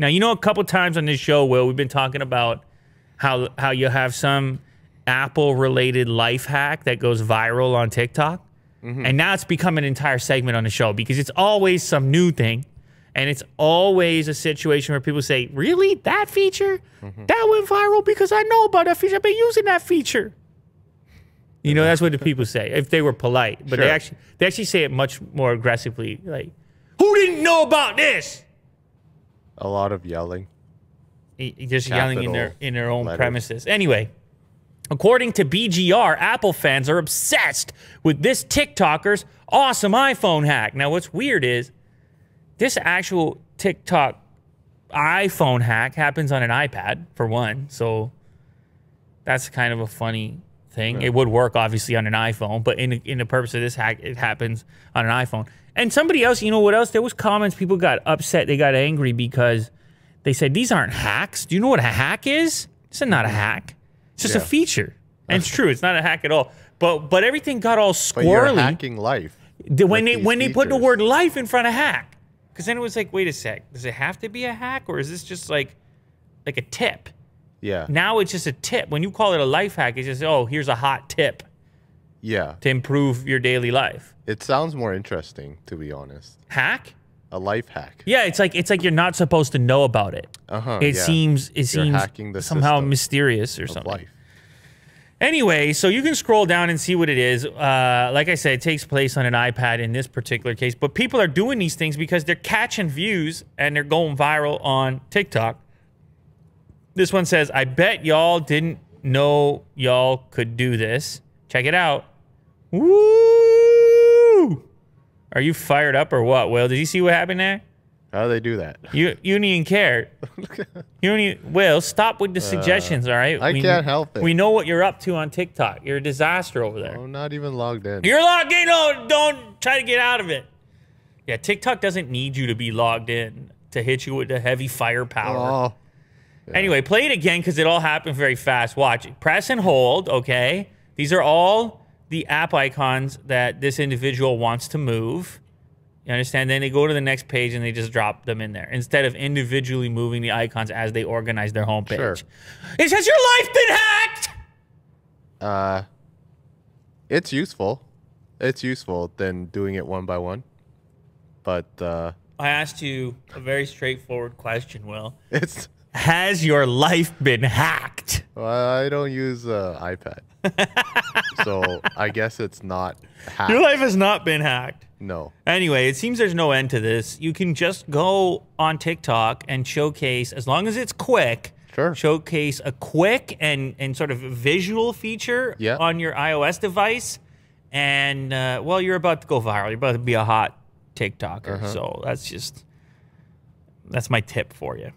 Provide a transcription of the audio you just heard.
Now, you know, a couple times on this show, Will, we've been talking about how you have some Apple-related life hack that goes viral on TikTok. And now it's become an entire segment on the show because it's always some new thing. And it's always a situation where people say, really? That feature? That went viral because I know about that feature. I've been using that feature. You know, that's what the people say, if they were polite. But they actually say it much more aggressively. Like, who didn't know about this? A lot of yelling. Just yelling in their own premises. Anyway, according to BGR, Apple fans are obsessed with this TikToker's awesome iPhone hack. Now, what's weird is this actual TikTok iPhone hack happens on an iPad, for one. So that's kind of a funny thing. It would work, obviously, on an iPhone. But in the purpose of this hack, it happens on an iPhone. And somebody else, you know what else? There was comments. People got upset. They got angry because they said, these aren't hacks. Do you know what a hack is? It's not a hack. It's just a feature. And it's true. It's not a hack at all. But everything got all squirrely. But you're hacking life. When they put the word life in front of hack. Because then it was like, wait a sec. Does it have to be a hack? Or is this just like a tip? Yeah. Now it's just a tip. When you call it a life hack, it's just, oh, here's a hot tip. Yeah. To improve your daily life. It sounds more interesting, to be honest. Hack? A life hack. Yeah, it's like you're not supposed to know about it. It seems somehow mysterious or something. Life. Anyway, so you can scroll down and see what it is. Like I said, it takes place on an iPad in this particular case. But people are doing these things because they're catching views and they're going viral on TikTok. This one says, I bet y'all didn't know y'all could do this. Check it out. Woo! Are you fired up or what, Will? Did you see what happened there? How do they do that? You don't even care. You don't even, Will, stop with the suggestions, all right? I can't help it. We know what you're up to on TikTok. You're a disaster over there. I'm not even logged in. You're logged in. No, don't try to get out of it. Yeah, TikTok doesn't need you to be logged in to hit you with the heavy firepower. Oh. Yeah. Anyway, play it again because it all happened very fast. Watch it. Press and hold, okay? These are all the app icons that this individual wants to move. You understand? Then they go to the next page and they just drop them in there instead of individually moving the icons as they organize their homepage. Sure. Has your life been hacked? It's useful. It's useful than doing it one by one. But I asked you a very straightforward question, Will. Has your life been hacked? Well, I don't use iPad. So I guess it's not hacked. Your life has not been hacked. No. Anyway, it seems there's no end to this. You can just go on TikTok and showcase, as long as it's quick, showcase a quick and sort of visual feature on your iOS device. And, well, you're about to go viral. You're about to be a hot TikToker. So that's my tip for you.